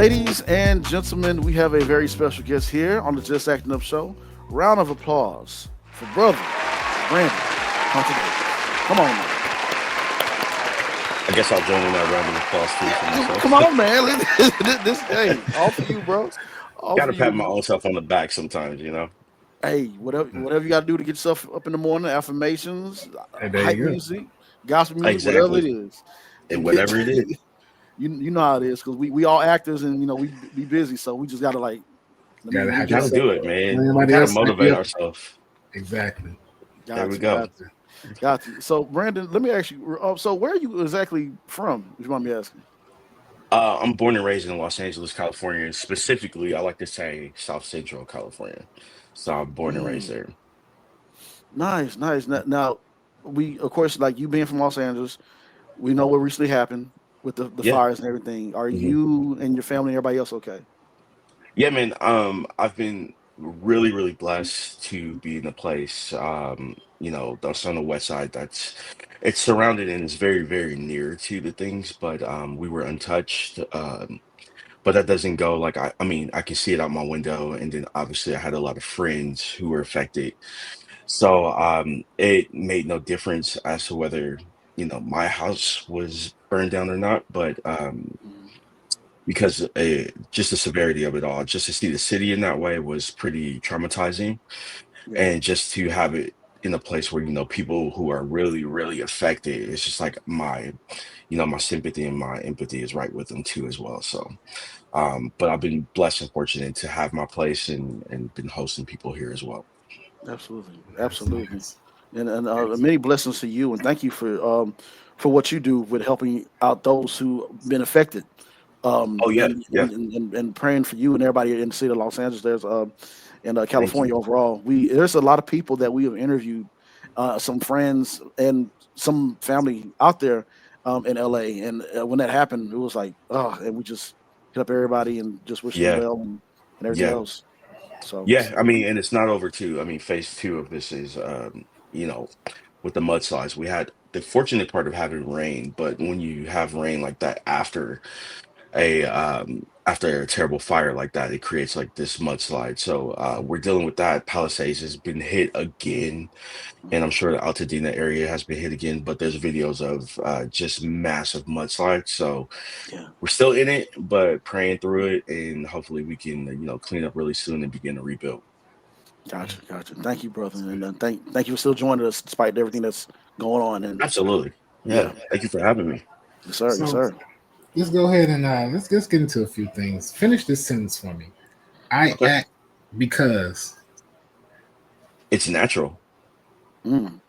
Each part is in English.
Ladies and gentlemen, we have a very special guest here on the Just Acting Up show. Round of applause for brother Brandan Hunter-Davis. Come on, man. I guess I'll join in that round of applause too for Come myself. on, man. This hey, all for you, bro. All Got for to you, pat my man. own self on the back sometimes. Hey, whatever you got to do to get yourself up in the morning, affirmations, And there hype you go. music, gospel music, whatever it Exactly. is, to And get whatever it is, you know how it is because we all actors and we be busy, so we just gotta like Gotta let me have get got your to set do up. it, man. We anybody got to else hype you motivate up. ourselves. Exactly. There we Got you, go. got you, got you. So Brandan, let me ask you. So where are you exactly from? If you mind me asking. I'm born and raised in Los Angeles, California. Specifically, I like to say South Central California. So I'm born and raised Mm, there. nice, nice. Now, we of course like you being from Los Angeles. We know what recently happened with the Yeah. fires and everything. Are hmm you and your family and everybody else okay? Yeah, man. I've been really, really blessed to be in a place, that's on the west side that's it's surrounded and is very, very near to the things, but we were untouched. But that doesn't go like I mean, I can see it out my window, and then obviously I had a lot of friends who were affected. So it made no difference as to whether, my house was burned down or not, but Mm, because just the severity of it all, just to see the city in that way was pretty traumatizing. yeah, And just to have it in a place where, people who are really, really affected, it's just like my sympathy and my empathy is right with them too as well. So, but I've been blessed and fortunate to have my place and been hosting people here as well. absolutely, That's absolutely. nice. And That's many blessings to you, and thank you for what you do with helping out those who been affected, Oh yeah, yeah. and praying for you and everybody in the city of Los Angeles. There's in Thank you. California overall. There's a lot of people that we have interviewed, some friends and some family out there in LA, and when that happened, it was like and we just hit up everybody and just wish them Yeah, well and everything yeah. else. So Yeah, I mean, and it's not over too. I mean, phase two of this is, you know, with the mudslides. We had the fortunate part of having rain, but when you have rain like that after a terrible fire like that, it creates like this mudslide. So we're dealing with that. Palisades has been hit again, and I'm mm, sure the Altadena area has been hit again. But there's videos of just massive mudslides. So yeah. we're still in it, but praying through it, and hopefully we can, clean up really soon and begin to rebuild. Gotcha, gotcha. Thank you, brother, good. and thank you for still joining us despite everything that's going on. And Absolutely. yeah, Yeah. Thank you for having me. yes, sir, yes, So sir. let's go ahead and let's get into a few things. Finish this sentence for me. I Okay. act because It's natural. Mm,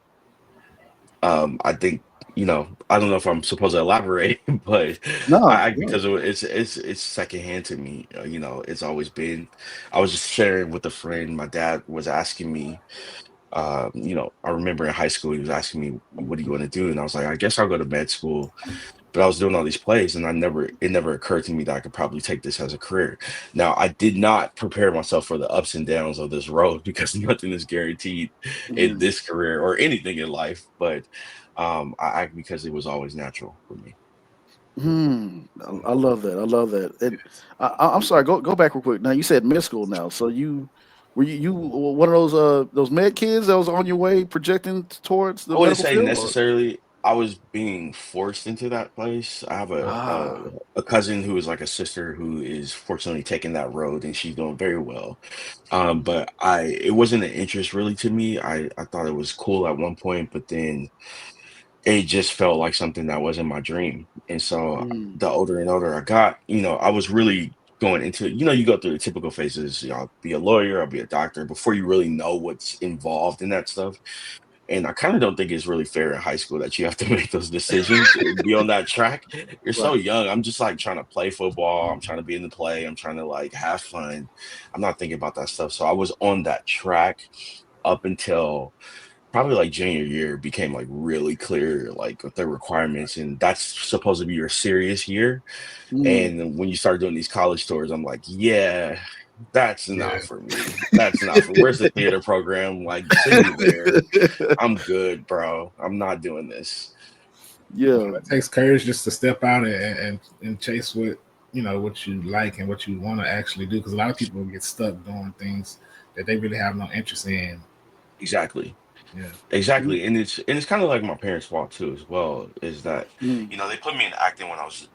I think, I don't know if I'm supposed to elaborate, but I no, act no. because it's secondhand to me. It's always been. I was just sharing with a friend. My dad was asking me. I remember in high school he was asking me, "What are you going to do?" And I was like, "I guess I'll go to med school." But I was doing all these plays, and it never occurred to me that I could probably take this as a career. Now, I did not prepare myself for the ups and downs of this road because nothing is guaranteed in Mm, this career or anything in life. But I act because it was always natural for me. I love that. I love that. And I'm sorry. Go back real quick. Now you said mid school. Now, so you one of those med kids that was on your way projecting towards the I wouldn't medical say field? Or? necessarily. I was being forced into that place. I have Ah, a cousin who is like a sister who is fortunately taking that road, and she's doing very well. But it wasn't an interest really to me. I thought it was cool at one point, but then it just felt like something that wasn't my dream. And so mm, the older and older I got, I was really going into it. You go through the typical phases. I'll be a lawyer, I'll be a doctor before you really know what's involved in that stuff. And I kind of don't think it's really fair in high school that you have to make those decisions and be on that track. You're so right. young. I'm just like trying to play football. I'm trying to be in the play. I'm trying to like have fun. I'm not thinking about that stuff. So I was on that track up until probably like junior year became like really clear like with the requirements, and that's supposed to be your serious year. Mm. And when you start doing these college tours, I'm like, yeah, that's yeah, not for me. That's not for Where's the theater program? Like, send me there. I'm good, bro. I'm not doing this. Yeah, it takes courage just to step out and chase what what you like and what you want to actually do, because a lot of people get stuck doing things that they really have no interest in. Exactly. Yeah. Mhm. Exactly. And it's kind of like my parents' fault too as well, is that, Mhm. they put me in acting when I was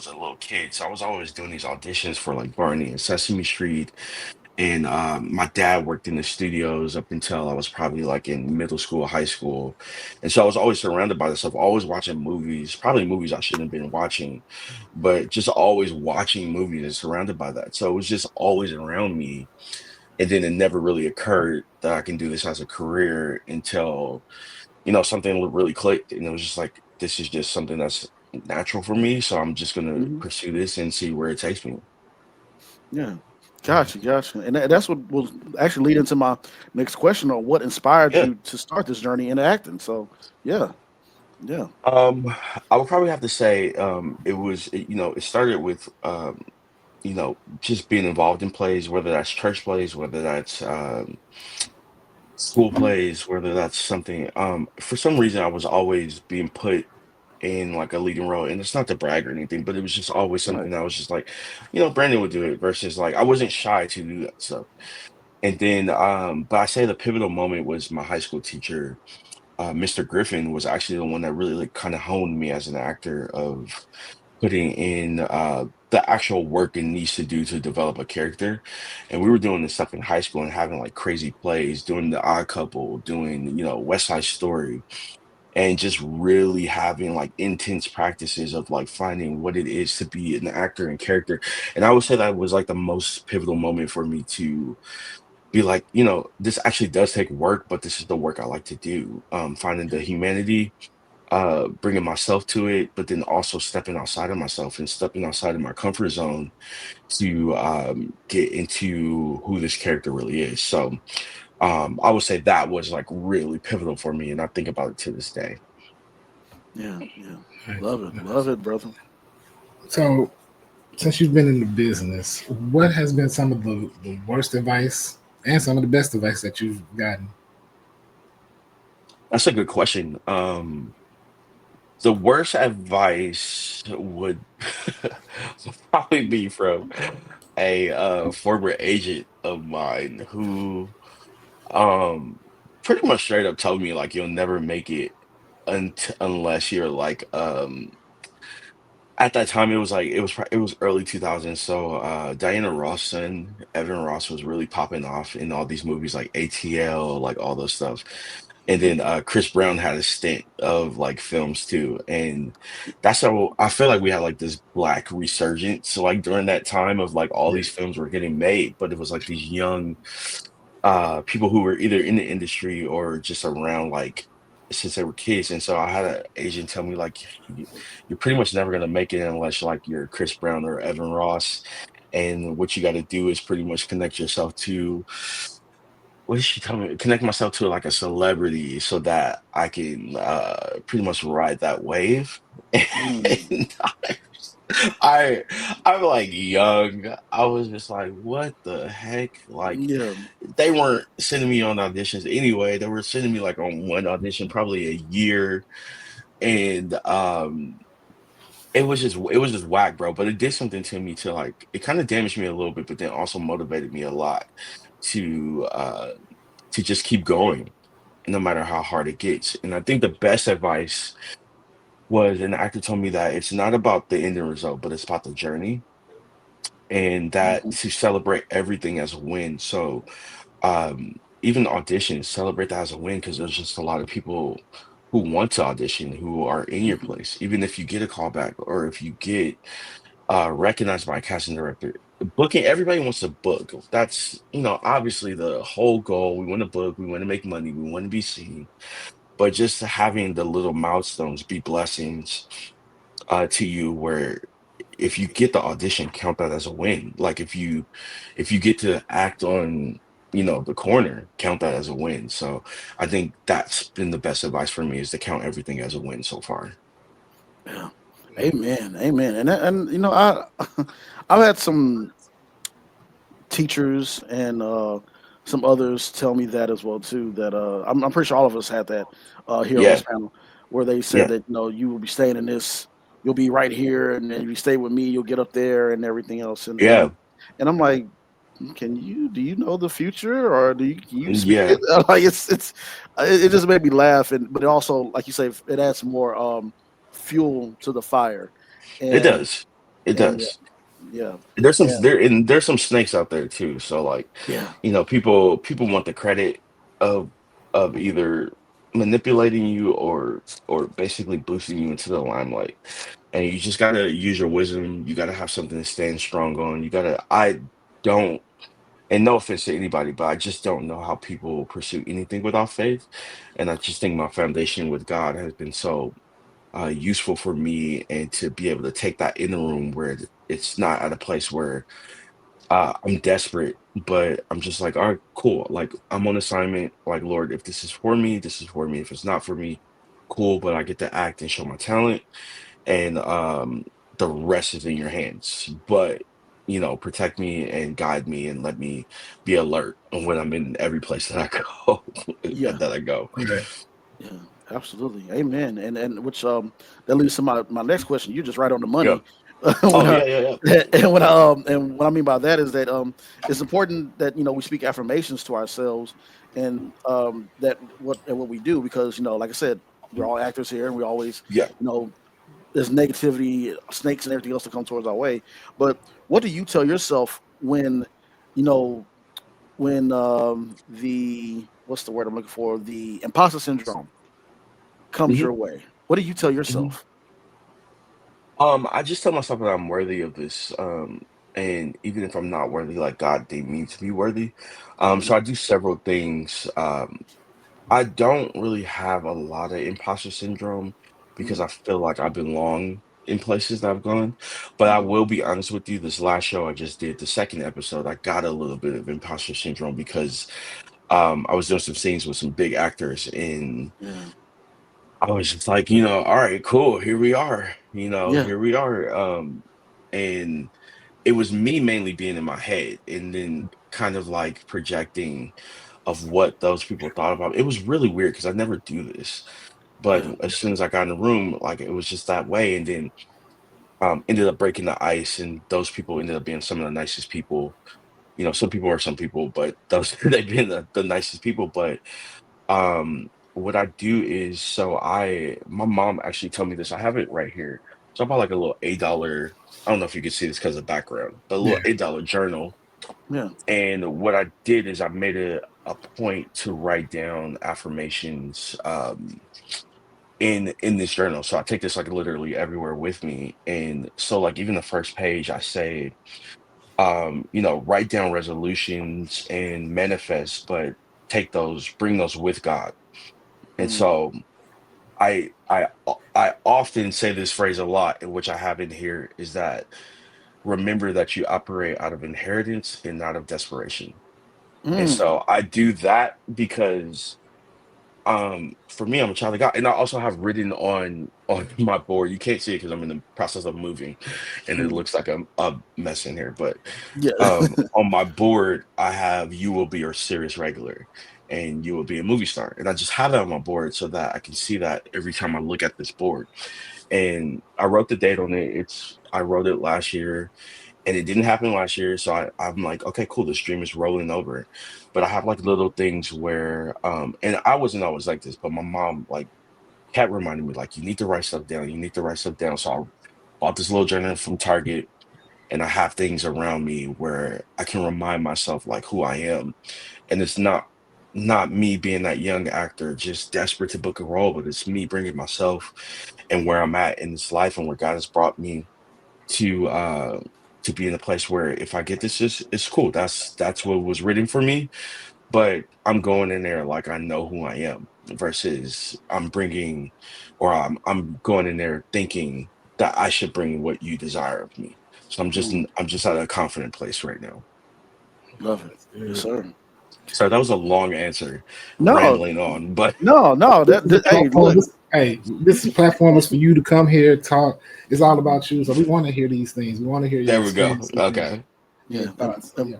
a little kid. So I was always doing these auditions for like Barney and Sesame Street. And my dad worked in the studios up until I was probably like in middle school, high school. And so I was always surrounded by this stuff, always watching movies, probably movies I shouldn't have been watching, but just always watching movies and surrounded by that. So it was just always around me. And then it never really occurred that I can do this as a career until, something really clicked. And it was just like, this is just something that's natural for me. So I'm just going to Mhm. pursue this and see where it takes me. Yeah. Gotcha, gotcha. And that's what will actually lead into my next question on what inspired Yeah. you to start this journey in acting. So, yeah, yeah. Um, I would probably have to say, it started with, just being involved in plays, whether that's church plays, whether that's school plays, whether that's something. For some reason, I was always being put in like a leading role, and it's not to brag or anything, but it was just always Right. something that was just like, Brandon would do it versus like I wasn't shy to do that stuff. And then, but I say the pivotal moment was my high school teacher, Mr. Griffin, was actually the one that really like kind of honed me as an actor of putting in the actual work it needs to do to develop a character. And we were doing this stuff in high school and having like crazy plays, doing The Odd Couple, doing, West Side Story, and just really having like intense practices of like finding what it is to be an actor and character. And I would say that was like the most pivotal moment for me to be like, this actually does take work, but this is the work I like to do. Finding the humanity, bringing myself to it, but then also stepping outside of myself and stepping outside of my comfort zone to get into who this character really is. So I would say that was like really pivotal for me, and I think about it to this day. Yeah, yeah. Nice, Love nice. it, brother. So, since you've been in the business, what has been some of the worst advice and some of the best advice that you've gotten? That's a good question. The worst advice would probably be from a former agent of mine who um pretty much straight up told me like you'll never make it unless you're like at that time it was like it was early 2000s, so Diana Ross son Evan Ross was really popping off in all these movies like ATL, like all those stuff. And Hmm. then Chris Brown had a stint of like films too, and that's how I feel like we had like this black resurgence like during that time of like all Yeah. these films were getting made, but it was like these young people who were either in the industry or just around like since they were kids. And so I had an agent tell me like you're pretty much never gonna make it unless like you're Chris Brown or Evan Ross. And what you got to do is pretty much connect yourself to, what did she tell me? Connect myself to like a celebrity so that I can pretty much ride that wave. Mm. And I I'm like young. I was just like, what the heck? Like Yeah. they weren't sending me on auditions anyway. They were sending me like on one audition probably a year. And it was just whack, bro. But it did something to me to like it kind of damaged me a little bit, but then also motivated me a lot to uh to just keep going no matter how hard it gets. And I think the best advice was an actor told me that it's not about the ending result, but it's about the journey, and that Mhm. to celebrate everything as a win. So even auditions, celebrate that as a win, because there's just a lot of people who want to audition who are in your Mhm. place. Even if you get a callback or if you get recognized by a casting director, booking, everybody wants to book. That's, obviously the whole goal. We want to book, we want to make money, we want to be seen. But just having the little milestones be blessings to you, where if you get the audition, count that as a win. Like if you get to act on, the corner, count that as a win. So I think that's been the best advice for me, is to count everything as a win so far. Yeah. Amen. Amen. And I I've had some teachers and some others tell me that as well too. That I'm pretty sure all of us had that here on this Yeah, panel, where they said yeah, that you will be staying in this. you'll be right here, and if you stay with me, you'll get up there and everything else. Yeah, And I'm like, do you know the future, or can you speak yeah, it? Like it just made me laugh, but it also, like you say, it adds more fuel to the fire, it and does. It and does. yeah, and There's some snakes out there too. So like, yeah, people want the credit of either manipulating you or basically boosting you into the limelight. And you just gotta use your wisdom. You gotta have something to stand strong on. I don't, and no offense to anybody, but I just don't know how people pursue anything without faith. And I just think my foundation with God has been so useful for me, and to be able to take that in the room where it's not at a place where I'm desperate, but I'm just like, all right, cool. Like I'm on assignment. Like, Lord, if this is for me, this is for me. If it's not for me, cool. But I get to act and show my talent, and the rest is in your hands. But protect me and guide me and let me be alert when I'm in every place that I go. yeah. that I go. Yeah. Yeah, absolutely. Amen. And which that leads to my next question. You're just right on the Yeah. money. when Oh I, yeah, yeah, yeah. and what I mean by that is that it's important that we speak affirmations to ourselves, and that what we do, because like I said, we're all actors here, and we always Yeah. you know there's negativity, snakes, and everything else that come towards our way. But what do you tell yourself you know the what's the word I'm looking for, the imposter syndrome comes hmm your way? What do you tell hmm yourself? I just tell myself that I'm worthy of this. And even if I'm not worthy, like God deemed me to be worthy. So Mhm. I do several things. I don't really have a lot of imposter syndrome because Mhm. I feel like I belong in places that I've gone. But I Mhm. will be honest with you, this last show I just did, the second episode, I got a little bit of imposter syndrome because I was doing some scenes with some big actors, and Yeah. I was just like, all right, cool, here we are, Yeah. here we are. And it was me mainly being in my head and then kind of like projecting of what those people thought about. It was really weird because I never do this. But Yeah. as soon as I got in the room, like it was just that way. And then ended up breaking the ice, and those people ended up being some of the nicest people. Some people are some people, but those they've been the nicest people. But what I do is, so my mom actually told me this. I have it right here. So I bought like a little $8. I don't know if you can see this because of background, but a little Yeah. $8 journal. Yeah. And what I did is I made a point to write down affirmations in this journal. So I take this like literally everywhere with me. And so like even the first page I say, write down resolutions and manifest, but bring those with God. And Mm. so I often say this phrase a lot, and which I have in here is that remember that you operate out of inheritance and not of desperation. And Mm. so I do that because for me, I'm a child of God. And I also have written on my board, you can't see it because I'm in the process of moving and it Mm. looks like a mess in here, but Yeah. on my board I have you will be your serious regular and you will be a movie star. And I just have that on my board so that I can see that every time I look at this board. And I wrote the date on it. I wrote it last year, and it didn't happen last year. So I'm like, okay, cool. This dream is rolling over. But I have like little things where, and I wasn't always like this, but my mom like kept reminding me, like, you need to write stuff down. You need to write stuff down. So I bought this little journal from Target, and I have things around me where I can remind myself like who I am. And it's not me being that young actor just desperate to book a role, but it's me bringing myself and where I'm at in this life and where God has brought me to uh to be in a place where if I get this, it's cool. That's what was written for me. But I'm going in there like I know who I am versus I'm bringing, or I'm going in there thinking that I should bring what you desire of me. So Mm. I'm just at a confident place right now. Love it. That's Yes, good. sir. So that was a long answer, No, rambling on, but no. The Hey, platform, look. this platform is for you to come here, talk. It's all about you. So we want to hear these things. We want to hear your there we go. experiences and Okay. your Yeah. thoughts. So, yeah.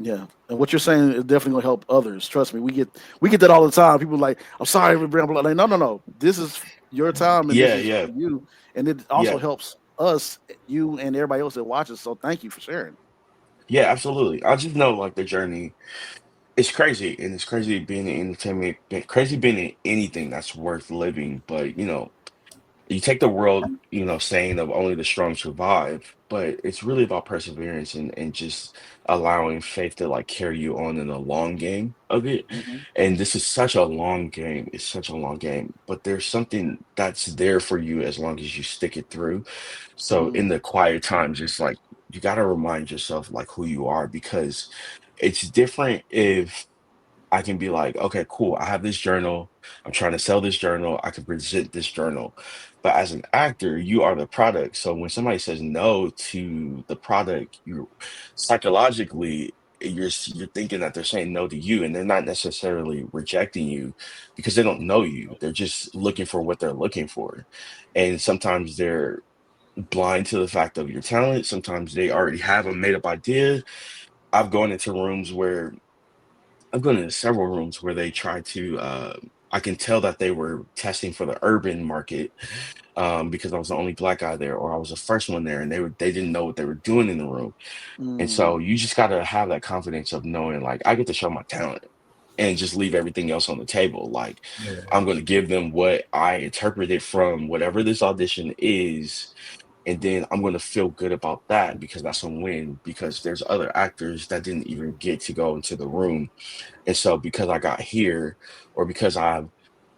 Yeah, and what you're saying is definitely gonna help others. Trust me, we get that all the time. People are like, "I'm sorry, we blah blah." Like, no, no, no. This is your time, and this Yeah, is yeah, for you, and it also yeah, helps us, you, and everybody else that watches. So, thank you for sharing. yeah, absolutely. I just know like the journey is crazy, and it's crazy being in entertainment, crazy being in anything that's worth living. But you take the world, saying of only the strong survive, but it's really about perseverance and just allowing faith to like carry you on in the long game of it. Hmm. And this is such a long game. It's such a long game, but there's something that's there for you as long as you stick it through. So in Mm, the quiet times, it's like you got to remind yourself like who you are because it's different if I can be like, okay, cool. I have this journal. I'm trying to sell this journal. I can present this journal. But as an actor, you are the product. So when somebody says no to the product, you psychologically you're thinking that they're saying no to you, and they're not necessarily rejecting you because they don't know you. They're just looking for what they're looking for. And sometimes they're blind to the fact of your talent. Sometimes they already have a made up idea. I've gone into rooms where I've gone into several rooms where they try to. I can tell that they were testing for the urban market because I was the only black guy there, or I was the first one there, and they didn't know what they were doing in the room. And so mm, you just got to have that confidence of knowing, like, I get to show my talent and just leave everything else on the table. Like, Yeah, I'm going to give them what I interpreted from whatever this audition is, and then I'm going to feel good about that because that's a win. Because there's other actors that didn't even get to go into the room, and so because I got here, or because I've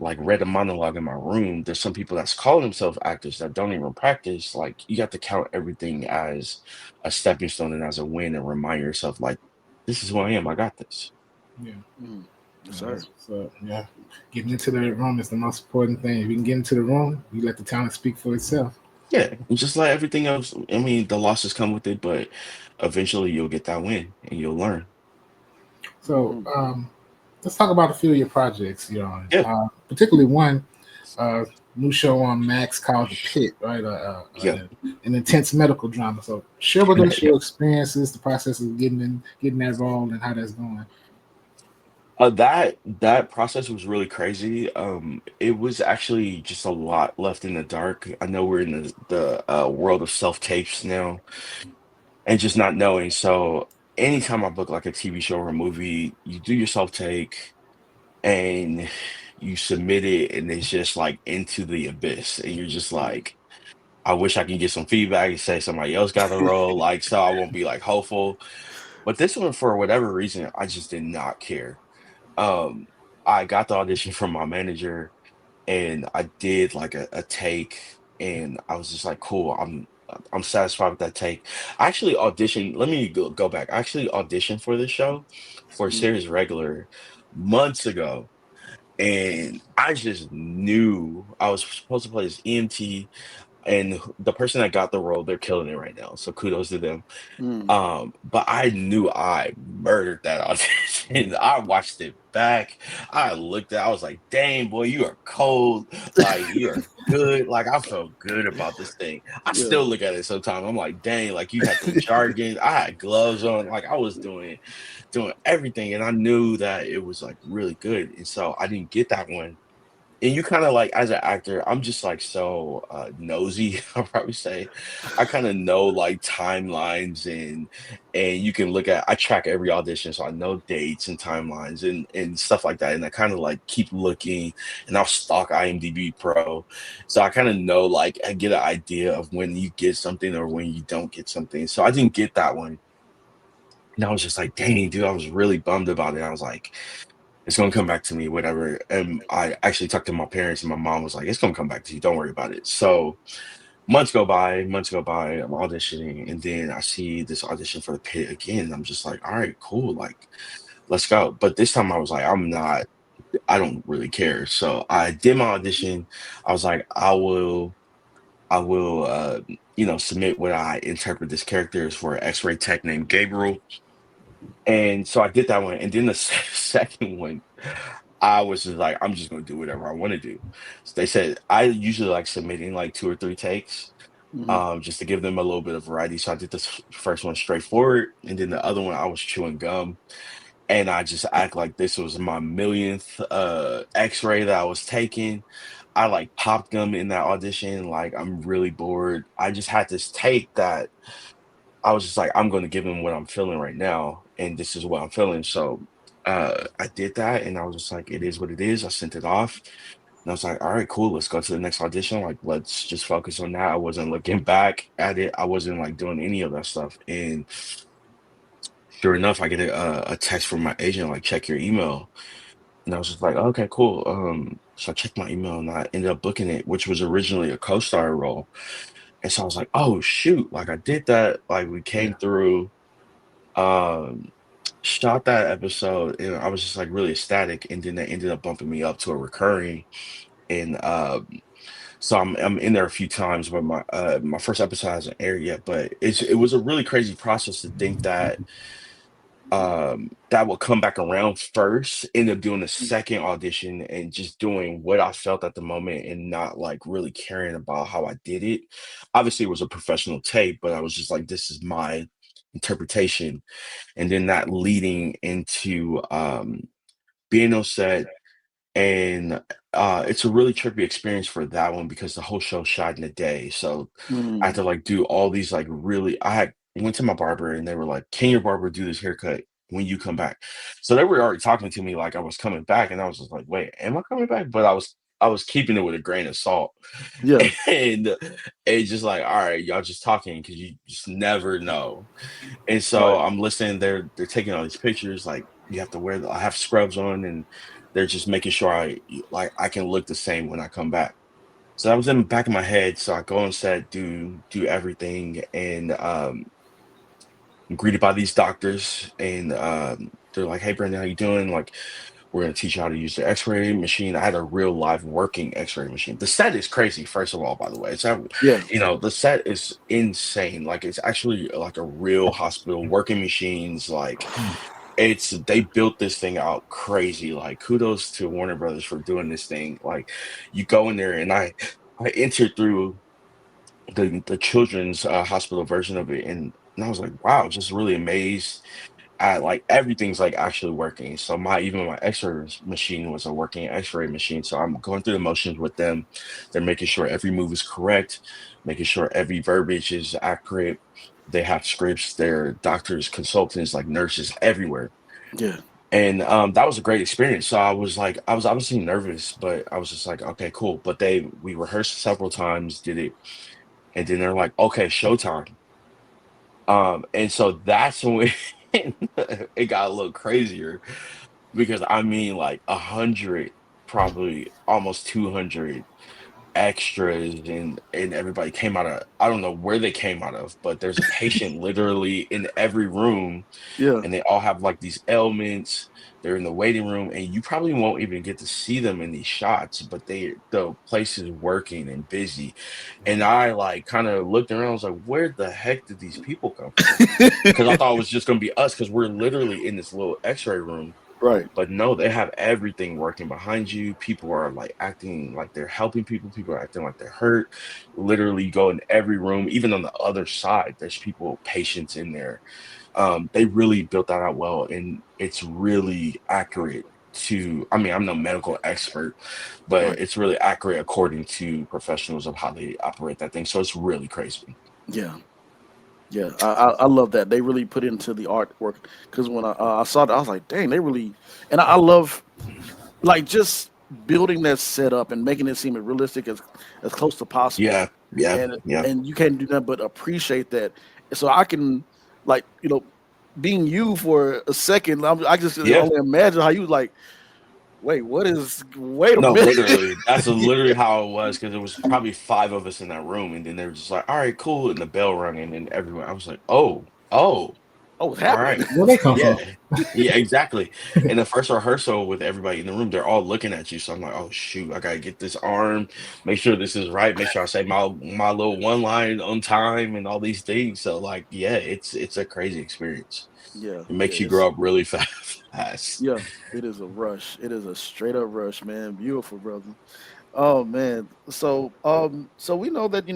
like read a monologue in my room, there's some people that's calling themselves actors that don't even practice. Like you got to count everything as a stepping stone and as a win and remind yourself like, this is who I am. I got this. yeah. mm. Yes, No, sir. that's what's up. Yeah, getting into the room is the most important thing. If you can get into the room, you let the talent speak for itself. Yeah. And just like everything else, I mean, the losses come with it, but eventually you'll get that win and you'll learn. So, Mm, let's talk about a few of your projects you're on. Yeah. Particularly one uh, new show on Max called The Pit, right? Yeah. An intense medical drama. So, share with us Yeah. your experiences, the process of getting that role, and how that's going. That process was really crazy. It was actually just a lot left in the dark. I know we're in the world of self tapes now, and just not knowing. So anytime I book like a TV show or a movie, you do your self take and you submit it, and it's just like into the abyss, and you're just mm, like, I wish I can get some feedback and say somebody else got the role, like so I won't be like hopeful. But this one, for whatever reason, I just did not care. um, I got the audition from my manager and I did like a take and I was just like, cool, I'm satisfied with that take. I actually auditioned, let me go back. I actually auditioned for this show for a mm, series regular months ago. And I just knew I was supposed to play this EMT, and the person that got the role, they're killing it right now. So kudos to them. mm. But I knew I murdered that audition. I watched it back. I was like, dang, boy, you are cold. Like, you are good. Like, I felt good about this thing. I Yeah. still look at it sometimes. I'm like, dang, like you had the jargon. I had gloves on. Like, I was doing everything. And I knew that it was like really good. And so I didn't get that one. And you kind of like, as an actor, I'm just like so nosy, I'll probably say. I kind of know like timelines and you can look at I track every audition, so I know dates and timelines and stuff like that. And I kind of like keep looking and I'll stalk IMDb Pro. So I kind of know like I get an idea of when you get something or when you don't get something. So I didn't get that one. And I was just like, dang, dude, I was really bummed about it. I was like, it's gonna come back to me, whatever. And I actually talked to my parents, and my mom was like, "It's gonna come back to you. Don't worry about it." So months go by. I'm auditioning, and then I see this audition for the pit again. And I'm just like, "All right, cool. Like, let's go." But this time, I was like, "I'm not. I don't really care." So I did my audition. I was like, I will, submit what I interpret this character as for an X-ray tech named Gabriel. And so I did that one, and then the second one, I was just like, I'm just gonna do whatever I want to do. So they said I usually like submitting like two or three takes, Hmm. just to give them a little bit of variety. So I did this first one straightforward, and then the other one I was chewing gum, and I just act like this was my millionth X-ray that I was taking. I like popped gum in that audition. Like I'm really bored. I just had this take that I was just like, I'm going to give him what I'm feeling right now, and this is what I'm feeling. So I did that, and I was just like, it is what it is. I sent it off, and I was like, all right, cool. Let's go to the next audition. Like, let's just focus on that. I wasn't looking back at it. I wasn't like doing any of that stuff. And sure enough, I get a text from my agent, like, check your email. And I was just like, okay, cool. So I checked my email and I ended up booking it, which was originally a co-star role. And so I was like, oh shoot, like I did that, like we Yeah. came through, um, shot that episode, and I was just like really ecstatic. And then they ended up bumping me up to a recurring. And so I'm in there a few times, but my first episode hasn't aired yet. But it was a really crazy process to think that that would come back around first, end up doing a second audition and just doing what I felt at the moment and not like really caring about how I did it. Obviously, it was a professional tape, but I was just like, this is my interpretation. And then that leading into being on set, and it's a really trippy experience for that one because the whole show shot in a day. So I had Mm. to like do all these like really I had went to my barber and they were like, can your barber do this haircut when you come back? So they were already talking to me like I was coming back, and I was just like, wait, am I coming back? But I was keeping it with a grain of salt. Yeah. And it's just like, all right, y'all just talking because you just never know. And so Right. I'm listening, they're taking all these pictures, like you have to wear I have scrubs on, and they're just making sure I can look the same when I come back. So that was in the back of my head. So I go on set, do everything, and I'm greeted by these doctors, and they're like, "Hey, Brandon, how you doing? Like, we're gonna teach you how to use the X-ray machine." I had a real live working X-ray machine. The set is crazy, first of all, by the way. Yeah. The set is insane. Like, it's actually like a real hospital working machines. Like, they built this thing out crazy. Like, kudos to Warner Brothers for doing this thing. Like, you go in there, and I entered through the children's hospital version of it, and I was like, wow, just really amazed at like everything's like actually working. So my X-ray machine was a working X-ray machine. So I'm going through the motions with them. They're making sure every move is correct, making sure every verbiage is accurate. They have scripts, their doctors, consultants, like nurses everywhere. Yeah. And that was a great experience. So I was like, I was obviously nervous, but I was just like, okay, cool. But we rehearsed several times, did it, and then they're like, okay, showtime. And so that's when it got a little crazier because I mean, like 100, probably almost 200 extras, and everybody came out of, I don't know where they came out of, but there's a patient literally in every room, Yeah. and they all have like these ailments. They're in the waiting room, and you probably won't even get to see them in these shots, but the place is working and busy. And I like kind of looked around, I was like, where the heck did these people come from? Because I thought it was just gonna be us, because we're literally in this little X-ray room. Right. But no, they have everything working behind you. People are like acting like they're helping people. People are acting like they're hurt. Literally, you go in every room, even on the other side, there's people, patients in there. They really built that out well, and it's really accurate to, I mean, I'm no medical expert, but Right. it's really accurate according to professionals of how they operate that thing. So it's really crazy. Yeah. Yeah. I love that they really put into the artwork because when I saw that I was like, dang, they really. And I love like just building that setup and making it seem as realistic as close to possible. Yeah, yeah, And yeah, and you can't do that but appreciate that. So I can like being you for a second. I just can yeah. only imagine how you like. Wait, what is? Wait a No, minute. literally, that's literally how it was, because it was probably five of us in that room, and then they were just like, "All right, cool," and the bell rang, and then everyone, I was like, "Oh, oh, Oh, what's all happening? right, Where they come from? yeah, yeah, exactly." In the first rehearsal with everybody in the room, they're all looking at you, so I'm like, "Oh shoot, I gotta get this arm, make sure this is right, make sure I say my little one line on time, and all these things." So like, yeah, it's a crazy experience. Yeah, It yeah, makes you it's grow up really fast. yeah. It is a rush. It is a straight up rush, man. Beautiful, brother. Oh man. So we know that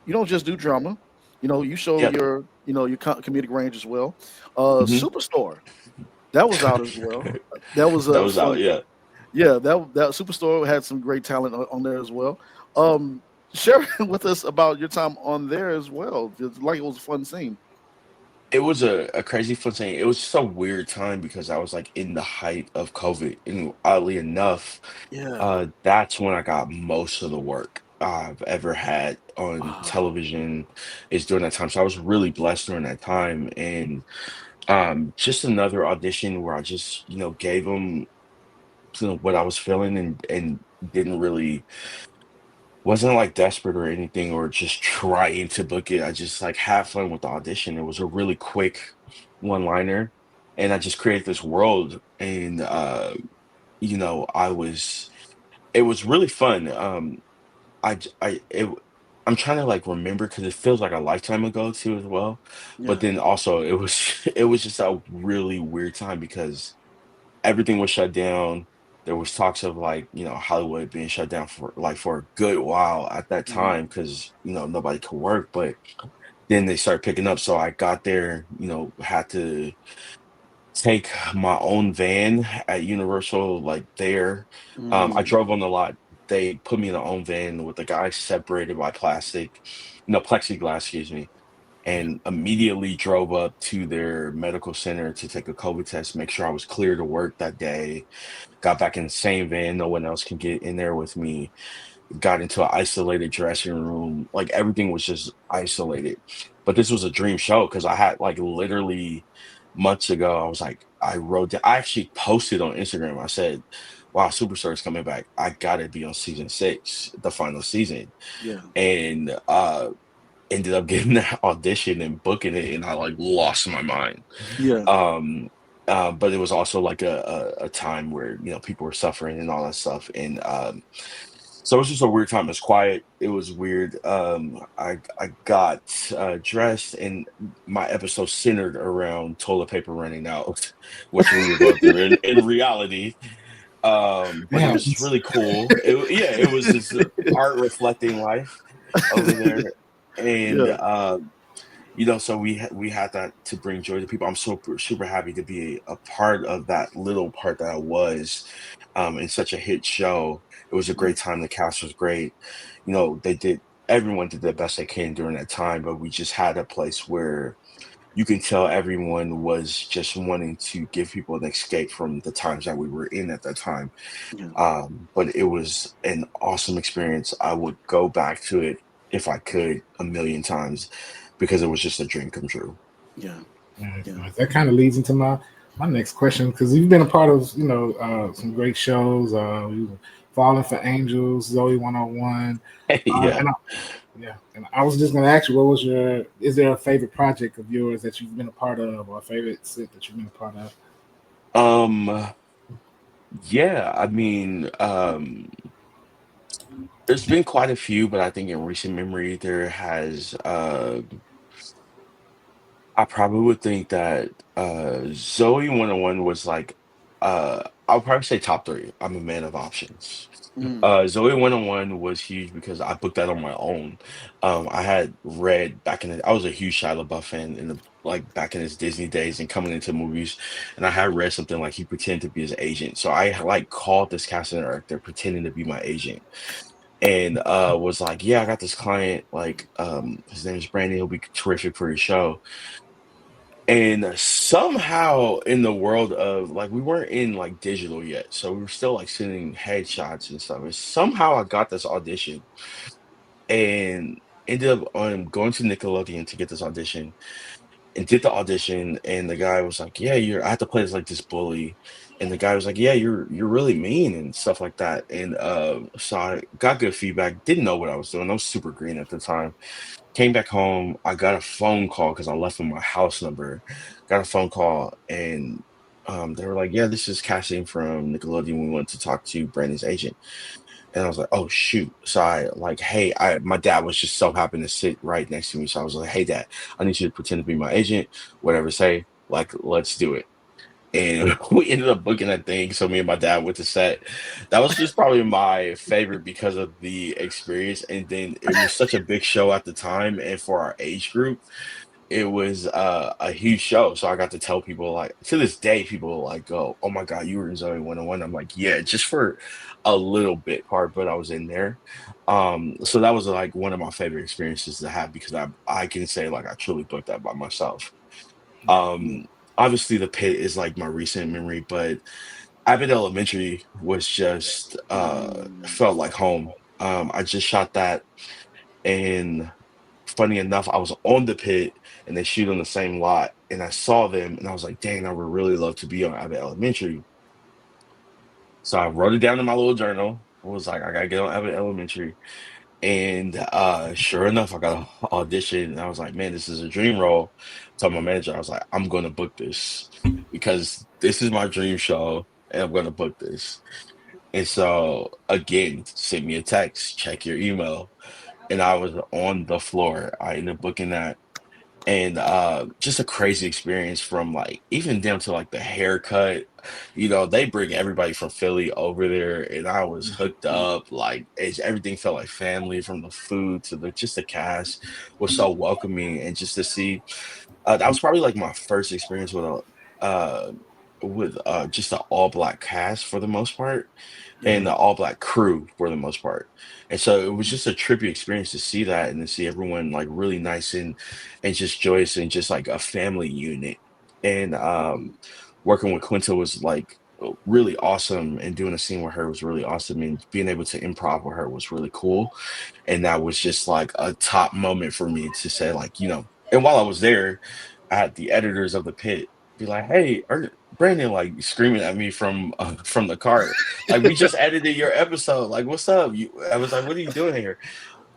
you don't just do drama. You show Yeah. your comedic range as well. Hmm. Superstore, that was out as well. That was That a was out. fun. Yeah. Yeah, that Superstore had some great talent on there as well. Share with us about your time on there as well. Just like it was a fun scene. It was a crazy fun thing. It was just a weird time because I was like in the height of COVID, and oddly enough, Yeah. that's when I got most of the work I've ever had on Wow. television is during that time. So I was really blessed during that time, and just another audition where I just gave them what I was feeling and didn't really wasn't like desperate or anything or just trying to book it. I just like had fun with the audition. It was a really quick one liner and I just created this world and I was it was really fun. I j- I it, I'm trying to like remember because it feels like a lifetime ago too as well. But Yeah. then also it was it was just a really weird time because everything was shut down. There was talks of like, Hollywood being shut down for a good while at that time Mm, because, nobody could work. But then they started picking up. So I got there, had to take my own van at Universal, like there. I mm, drove on the lot. They put me in their own van with the guy separated by plastic, plexiglass, excuse me, and immediately drove up to their medical center to take a COVID test, make sure I was clear to work that day. Got back in the same van, no one else can get in there with me. Got into an isolated dressing room. Like everything was just isolated. But this was a dream show because I had like literally months ago, I was like, I actually posted on Instagram. I said, wow, Superstar is coming back. I gotta be on season 6, the final season. yeah. And ended up getting that audition and booking it, and I like lost my mind. Yeah. Um, but it was also like a time where people were suffering and all that stuff, and so it was just a weird time. It was quiet. It was weird. I got dressed, and my episode centered around toilet paper running out, which we were going through in reality. It But it was happens. really cool. Yeah, it was just art reflecting life over there, and Yeah. so we had that to bring joy to people. I'm super super happy to be a part of that little part that I was in such a hit show. It was a Yeah. great time. The cast was great. They did everyone did the best they can during that time, but we just had a place where you can tell everyone was just wanting to give people an escape from the times that we were in at that time. Yeah. But it was an awesome experience. I would go back to it if I could a million times because it was just a dream come true. Yeah. Nice, Yeah. nice. That kind of leads into my next question because you've been a part of some great shows. Falling for Angels, Zoe 101, Yeah. and yeah, and I was just going to ask you, what was is there a favorite project of yours that you've been a part of, or a favorite set that you've been a part of? Um, yeah, I mean, there's been quite a few, but I think in recent memory there has I probably would think that Zoe 101 was like I'll probably say top 3. I'm a man of options. Mm, Zoe 101 was huge because I booked that on my own. I had read I was a huge Shia LaBeouf fan in the like back in his Disney days and coming into movies, and I had read something like he pretended to be his agent. So I like called this casting director pretending to be my agent and was like, yeah, I got this client, like his name is Brandon, he'll be terrific for your show. And somehow in the world of like we weren't in like digital yet, so we were still like sending headshots and stuff. And somehow I got this audition and ended up going to Nickelodeon to get this audition and did the audition. And the guy was like, "Yeah, I had to play as like this bully." And the guy was like, "Yeah, you're really mean and stuff like that." And so I got good feedback. Didn't know what I was doing. I was super green at the time. Came back home. I got a phone call because I left them my house number. Got a phone call and they were like, "Yeah, this is casting from Nickelodeon. We want to talk to Brandon's agent." And I was like, "Oh shoot!" So I like, "Hey, my dad was just so happened to sit right next to me." So I was like, "Hey, dad, I need you to pretend to be my agent. Whatever, say like, let's do it." and we ended up booking that thing. So me and my dad went to set. That was just probably my favorite because of the experience, and then it was such a big show at the time, and for our age group, it was a huge show. So I got to tell people, like, to this day, people like go, "Oh my God, you were in Zoe 101." I'm like, "Yeah, just for a little bit part, but I was in there." So that was like one of my favorite experiences to have because I can say like I truly booked that by myself. Yeah. Um, Obviously the pit is like my recent memory, but Abbott Elementary was just Mm. felt like home. I just shot that, and funny enough, I was on the pit and they shoot on the same lot, and I saw them and I was like, dang, I would really love to be on Abbott Elementary. So I wrote it down in my little journal. I was like, I gotta get on Abbott Elementary. And sure enough, I got an audition and I was like, man, this is a dream role. Told my manager, I was like, I'm gonna book this because this is my dream show and I'm gonna book this. And so again, send me a text, check your email. And I was on the floor. I ended up booking that. And just a crazy experience from like even down to like the haircut. They bring everybody from Philly over there, and I was hooked up. Like everything felt like family, from the food to the just the cast was so welcoming, and just to see that was probably like my first experience uh with just an all black cast for the most part, and Yeah. the all black crew for the most part. And so it was just a trippy experience to see that and to see everyone like really nice and just joyous and just like a family unit. And working with Quinta was like really awesome, and doing a scene with her was really awesome, and being able to improv with her was really cool. And that was just like a top moment for me to say, like, and while I was there, I had the editors of the pit be like, hey, Brandon, like screaming at me from the cart, like, we just edited your episode, like, what's up? I was like, what are you doing here?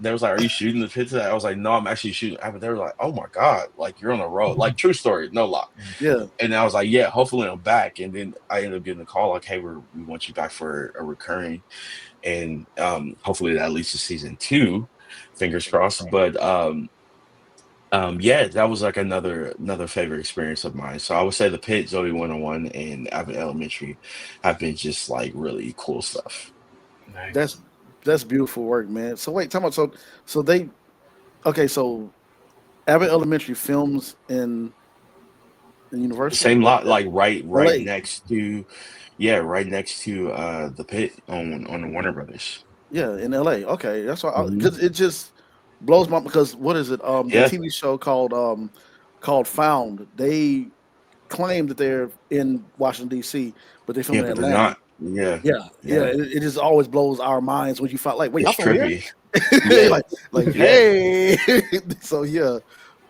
They was like, are you shooting the pit today? I was like, no, I'm actually shooting. But they were like, oh my God, like, you're on the road, like, true story, no lie. Yeah. And I was like, yeah, hopefully I'm back. And then I ended up getting a call like, hey, we want you back for a recurring, and hopefully that leads to season two, fingers crossed. But yeah, that was like another favorite experience of mine. So I would say the pit, Zoe 101, and Abbott Elementary have been just like really cool stuff. That's Nice. that's beautiful work, man. So wait, tell me. So they okay. So Abbott Elementary films in Universal Same or lot, like right L.A. next to, yeah, right next to the pit on the Warner Brothers. Yeah, in L.A. Okay, that's why Hmm. because it just blows my because what is it? The Yeah, TV show called Found. They claim that they're in Washington D.C., but they film yeah, in but they're Atlanta. not. Yeah, Yeah, yeah. yeah, It just always blows our minds when you find like, wait, y'all it's from here? trippy. Yeah, like, yeah. hey. So yeah,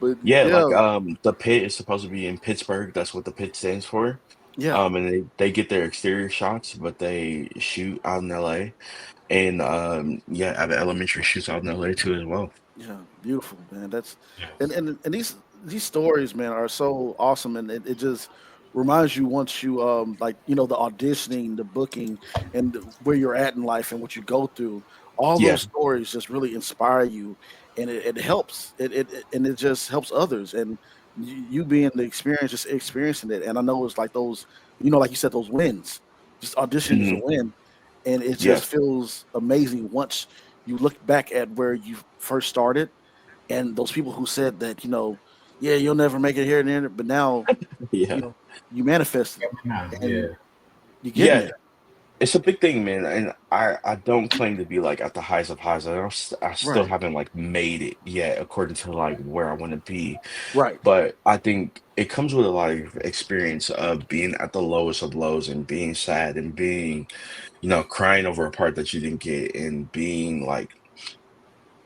but Yeah, yeah, like the pit is supposed to be in Pittsburgh. That's what the pit stands for. yeah, And they get their exterior shots, but they shoot out in LA. And yeah, Abbott Elementary shoots out in LA too as well. yeah. Beautiful, man. That's and Yes. and and these stories, man, are so awesome, and it just reminds you once you like the auditioning, the booking, and where you're at in life and what you go through. All Yeah. those stories just really inspire you, and it helps. And it just helps others, and you being the experience, just experiencing it. And I know it's like those, like you said, those wins. Just auditioning is a Hmm. win, and it Yeah. just feels amazing once you look back at where you first started and those people who said that yeah, you'll never make it here and there, but now Yeah. you manifested Nah, and yeah. you're getting Yeah. there. It's a big thing, man. And I don't claim to be like at the highs of highs. I still Right, haven't like made it yet according to like where I want to be. right. But I think it comes with a lot of experience of being at the lowest of lows and being sad and being, crying over a part that you didn't get, and being like,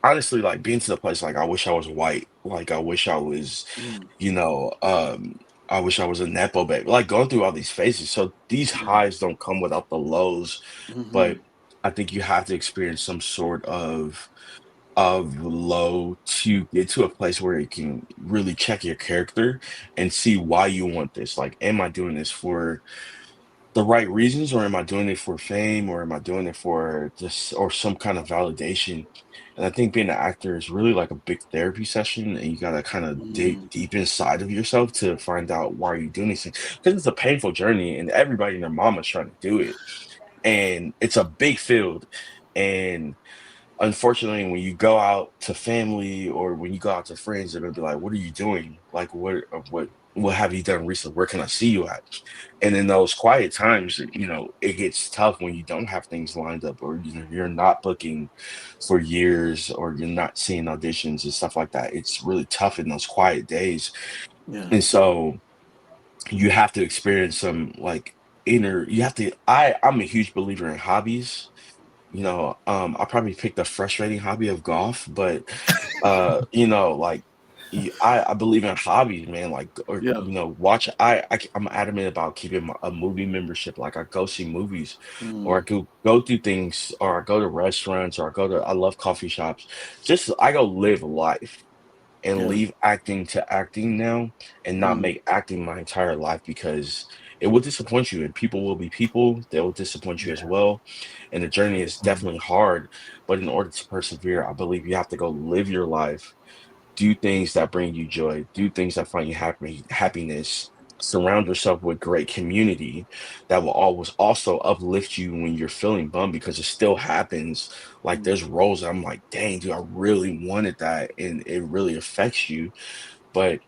honestly, like being to the place like I wish I was white, like I wish I was, Mm, you know, um, I wish I was a nepo baby, like going through all these phases. So these yeah. highs don't come without the lows, Hmm. but I think you have to experience some sort of low to get to a place where you can really check your character and see why you want this. Like, am I doing this for the right reasons, or am I doing it for fame, or am I doing it for just or some kind of validation? And I think being an actor is really like a big therapy session, and you gotta kind of dig Mm, deep inside of yourself to find out why you're doing these things. Because it's a painful journey, and everybody and their mama's trying to do it, and it's a big field. And unfortunately, when you go out to family or when you go out to friends, they're gonna be like, "What are you doing? Like, what have you done recently? Where can I see you at?" And in those quiet times, it gets tough when you don't have things lined up, or you're not booking for years, or you're not seeing auditions and stuff like that. It's really tough in those quiet days, yeah. and so you have to experience some like inner. You have to. I'm a huge believer in hobbies. I probably picked a frustrating hobby of golf, but like I believe in hobbies, man. Like, or Yeah. watch. I'm adamant about keeping a movie membership. Like, I go see movies, or I Mm, go do things, or I go to restaurants, or I love coffee shops. Just I go live life and yeah. leave acting to acting now, and not Mm, make acting my entire life, because it will disappoint you, and people will be people. They will disappoint you as Yeah. well. And the journey is Um, definitely hard, but in order to persevere, I believe you have to go live your life, do things that bring you joy, do things that find you happiness, surround yourself with great community that will always also uplift you when you're feeling bummed, because it still happens. Like, mm, there's roles that I'm like, dang, dude, I really wanted that, and it really affects you. But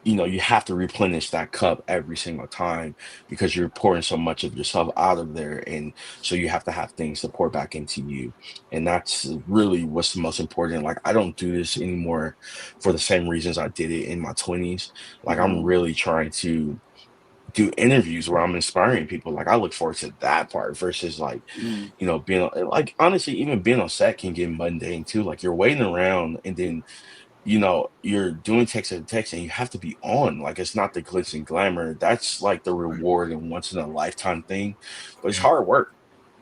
you have to replenish that cup every single time, because you're pouring so much of yourself out of there. And so you have to have things to pour back into you. And that's really what's the most important. Like, I don't do this anymore for the same reasons I did it in my 20s. Like, I'm mm, really trying to do interviews where I'm inspiring people. Like, I look forward to that part versus like, mm, like, honestly, even being on set can get mundane too. Like, you're waiting around, and then you're doing text and text, and you have to be on. Like, it's not the glitz and glamour. That's like the right. reward and once in a lifetime thing. But it's Yeah. hard work.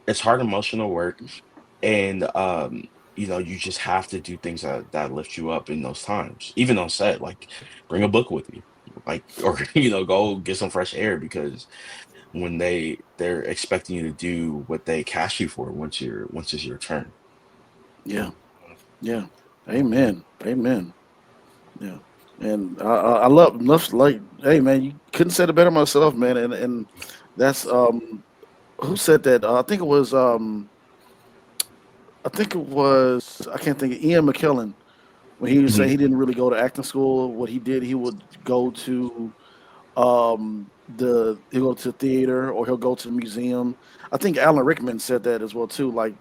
It's hard emotional work. And you just have to do things that lift you up in those times. Even on set, like, bring a book with you. Like, or go get some fresh air, because when they're expecting you to do what they cast you for once it's your turn. yeah. Yeah. Um, Amen. Amen. Yeah. And I love like, hey man, you couldn't say it better myself, man. And that's who said that? I think it was, I can't think of, Ian McKellen, when he was saying Mhm. he didn't really go to acting school. What he did, he would go to he'll go to theater, or he'll go to the museum. I think Alan Rickman said that as well too. Like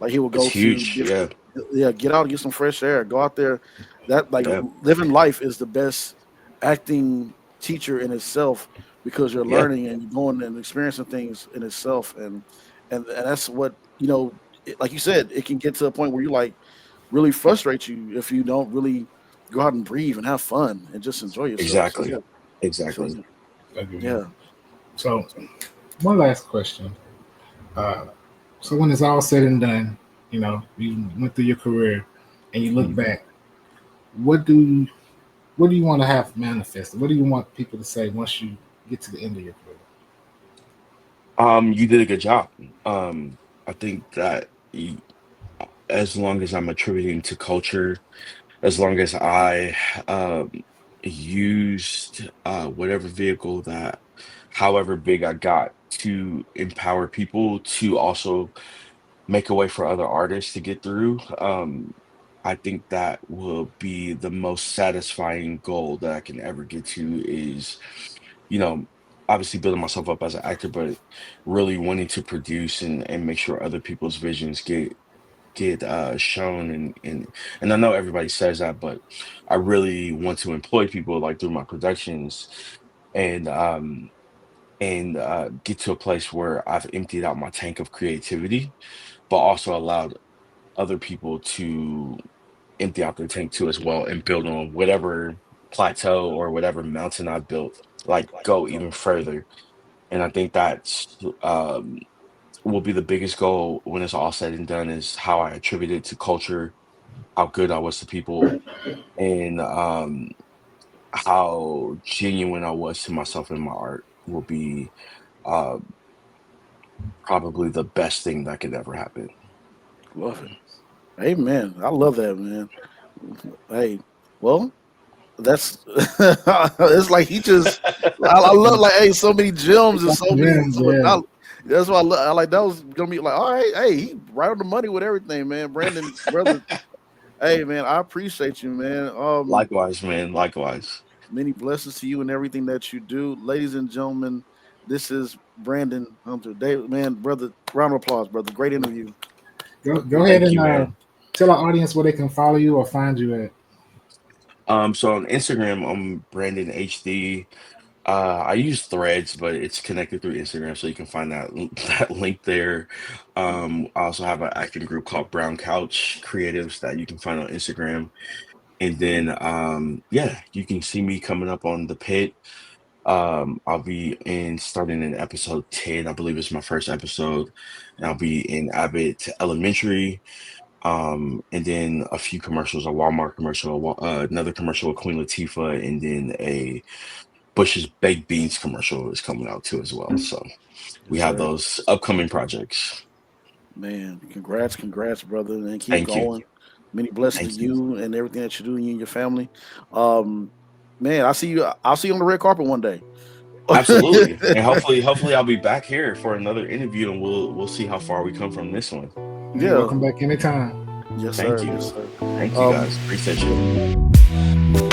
he will It's go to huge. different, Yeah. yeah, get out and get some fresh air, go out there. That, like, Yeah. living life is the best acting teacher in itself, because you're Yeah. learning and you're going and experiencing things in itself. And that's what, like you said, it can get to a point where you like really frustrate you if you don't really go out and breathe and have fun and just enjoy yourself. So Exactly. yeah. So Exactly. yeah. agree. Yeah. So, one last question. Uh, so, when it's all said and done, you went through your career, and you look Mhm. back. What do what do you want to have manifested? What do you want people to say once you get to the end of your career? You did a good job. I think that as long as I'm attributing to culture, as long as I um, used whatever vehicle that, however big I got, to empower people to also make a way for other artists to get through, I think that will be the most satisfying goal that I can ever get to, is you know, obviously building myself up as an actor, but really wanting to produce and make sure other people's visions get shown. And I know everybody says that, but I really want to employ people, like, through my productions, and get to a place where I've emptied out my tank of creativity, but also allowed other people to empty out their tank too as well, and build on whatever plateau or whatever mountain I built, like, go even further. And I think that's will be the biggest goal when it's all said and done, is how I attribute it to culture, how good I was to people, and how genuine I was to myself and my art will be. Uh, probably the best thing that could ever happen. Love it. Amen. I love that, man. Hey, well, that's it's like he just I love like hey so many gems and so many Gems, so much yeah. knowledge. That's why I like that was gonna be like all right, hey, he right on the money with everything, man. Brandon, brother, hey man, I appreciate you, man. Likewise, man. Likewise. Many blessings to you and everything that you do, ladies and gentlemen. This is Brandon Hunter, David, man, brother. Round of applause, brother. Great interview. Go ahead Thank and you, man. tell our audience where they can follow you or find you at. So on Instagram, I'm Brandon HD. I use Threads, but it's connected through Instagram, so you can find that that link there. I also have an acting group called Brown Couch Creatives that you can find on Instagram. And then, yeah, you can see me coming up on the Pit. I'll be in starting in episode 10, I believe it's my first episode, and I'll be in Abbott Elementary. And then a few commercials, a Walmart commercial, another commercial with Queen Latifah, and then a Bush's baked beans commercial is coming out too as well. So we Yes, have sir. those upcoming projects. Man, congrats, brother, and keep Thank you. going. Many blessings to Thank you. you and everything that you do, you and your family. Um, man, I see you. I'll see you on the red carpet one day. Absolutely. And hopefully I'll be back here for another interview, and we'll see how far we come from this one. Hey, Yeah. welcome back anytime. Yes, Thank sir. you. Yes, sir. Thank you Um, guys. Appreciate you. yeah.